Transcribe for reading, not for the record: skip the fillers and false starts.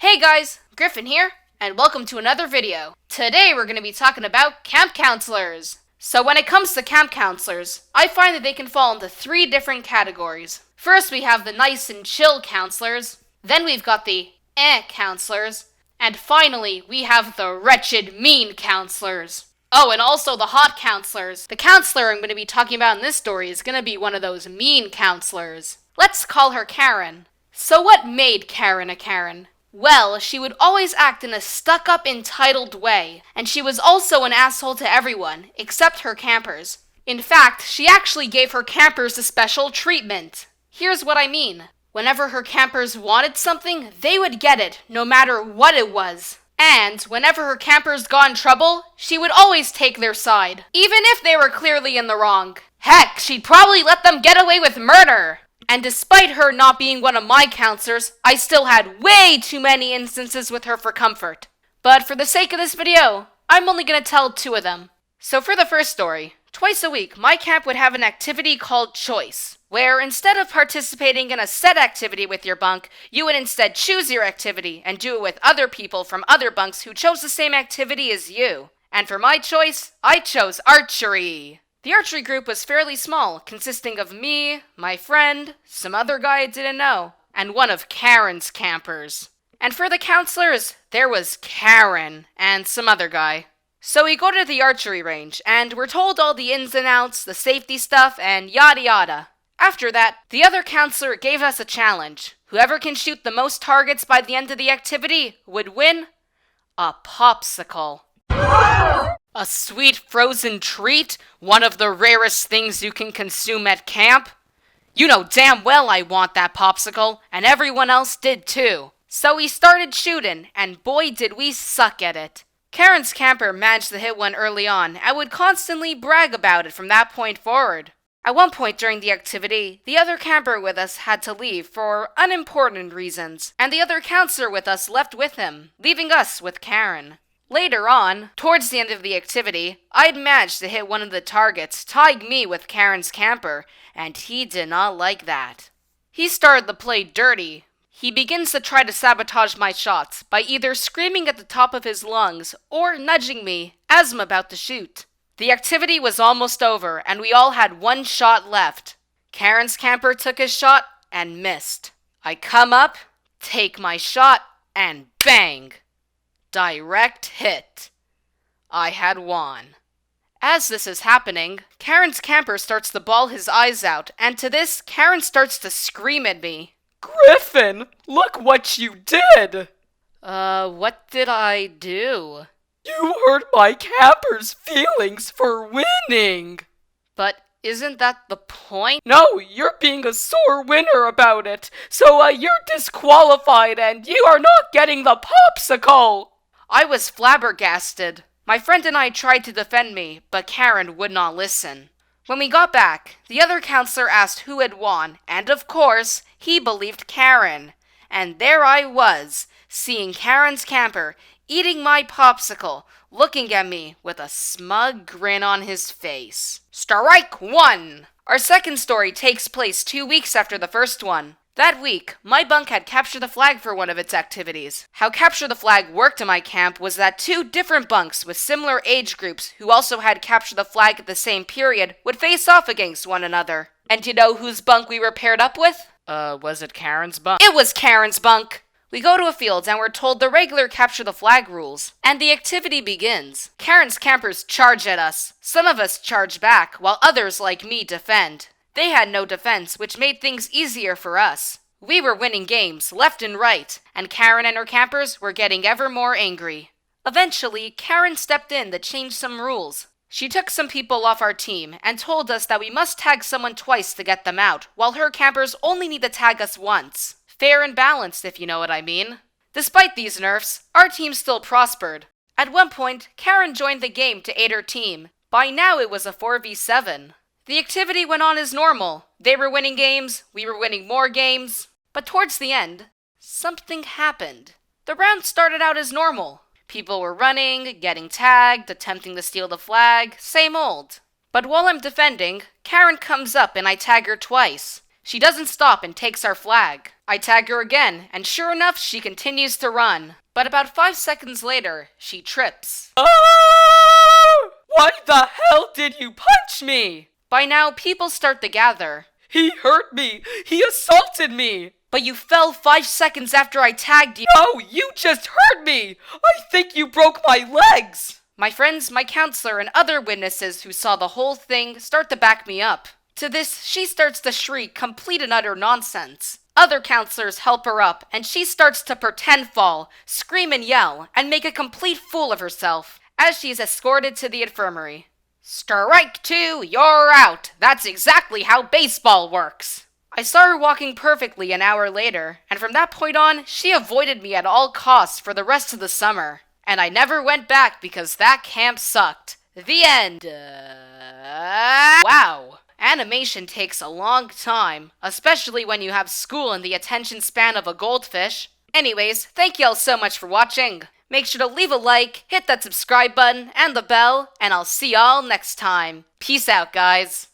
Hey guys, Griffin here, and welcome to another video. Today we're going to be talking about camp counselors. So when it comes to camp counselors, I find that they can fall into three different categories. First we have the nice and chill counselors, then we've got the counselors, and finally we have the wretched mean counselors. Oh, and also the hot counselors. The counselor I'm going to be talking about in this story is going to be one of those mean counselors. Let's call her Karen. So what made Karen a Karen? Well, she would always act in a stuck-up, entitled way, and she was also an asshole to everyone, except her campers. In fact, she actually gave her campers a special treatment. Here's what I mean. Whenever her campers wanted something, they would get it, no matter what it was. And whenever her campers got in trouble, she would always take their side, even if they were clearly in the wrong. Heck, she'd probably let them get away with murder! And despite her not being one of my counselors, I still had way too many instances with her for comfort. But for the sake of this video, I'm only going to tell two of them. So for the first story, twice a week, my camp would have an activity called Choice, where instead of participating in a set activity with your bunk, you would instead choose your activity and do it with other people from other bunks who chose the same activity as you. And for my choice, I chose archery. The archery group was fairly small, consisting of me, my friend, some other guy I didn't know, and one of Karen's campers. And for the counselors, there was Karen and some other guy. So we go to the archery range, and we're told all the ins and outs, the safety stuff, and yada yada. After that, the other counselor gave us a challenge. Whoever can shoot the most targets by the end of the activity would win a popsicle. A sweet frozen treat? One of the rarest things you can consume at camp? You know damn well I want that popsicle, and everyone else did too. So we started shooting, and boy did we suck at it. Karen's camper managed to hit one early on, and would constantly brag about it from that point forward. At one point during the activity, the other camper with us had to leave for unimportant reasons, and the other counselor with us left with him, leaving us with Karen. Later on, towards the end of the activity, I'd managed to hit one of the targets, tying me with Karen's camper, and he did not like that. He started the play dirty. He begins to try to sabotage my shots by either screaming at the top of his lungs or nudging me as I'm about to shoot. The activity was almost over, and we all had one shot left. Karen's camper took his shot and missed. I come up, take my shot, and bang! Direct hit. I had won. As this is happening, Karen's camper starts to bawl his eyes out, and to this, Karen starts to scream at me. Griffin, look what you did! What did I do? You hurt my camper's feelings for winning! But isn't that the point? No, you're being a sore winner about it, so you're disqualified and you are not getting the popsicle! I was flabbergasted. My friend and I tried to defend me, but Karen would not listen. When we got back, the other counselor asked who had won, and of course, he believed Karen. And there I was, seeing Karen's camper, eating my popsicle, looking at me with a smug grin on his face. Strike one! Our second story takes place 2 weeks after the first one. That week, my bunk had Capture the Flag for one of its activities. How Capture the Flag worked in my camp was that two different bunks with similar age groups who also had Capture the Flag at the same period would face off against one another. And you know whose bunk we were paired up with? Was it Karen's bunk? It was Karen's bunk! We go to a field and we're told the regular Capture the Flag rules, and the activity begins. Karen's campers charge at us. Some of us charge back, while others, like me, defend. They had no defense, which made things easier for us. We were winning games, left and right, and Karen and her campers were getting ever more angry. Eventually, Karen stepped in to change some rules. She took some people off our team and told us that we must tag someone twice to get them out, while her campers only need to tag us once. Fair and balanced, if you know what I mean. Despite these nerfs, our team still prospered. At one point, Karen joined the game to aid her team. By now it was a 4v7. The activity went on as normal. They were winning games, we were winning more games. But towards the end, something happened. The round started out as normal. People were running, getting tagged, attempting to steal the flag, same old. But while I'm defending, Karen comes up and I tag her twice. She doesn't stop and takes our flag. I tag her again, and sure enough, she continues to run. But about 5 seconds later, she trips. Ah! Why the hell did you punch me? By now, people start to gather. He hurt me! He assaulted me! But you fell 5 seconds after I tagged you. No, you just hurt me! I think you broke my legs! My friends, my counselor, and other witnesses who saw the whole thing start to back me up. To this, she starts to shriek complete and utter nonsense. Other counselors help her up, and she starts to pretend fall, scream and yell, and make a complete fool of herself, as she is escorted to the infirmary. Strike two, you're out! That's exactly how baseball works! I saw her walking perfectly an hour later, and from that point on, she avoided me at all costs for the rest of the summer. And I never went back because that camp sucked. The end. Wow. Animation takes a long time, especially when you have school and the attention span of a goldfish. Anyways, thank y'all so much for watching. Make sure to leave a like, hit that subscribe button and the bell, and I'll see y'all next time. Peace out, guys.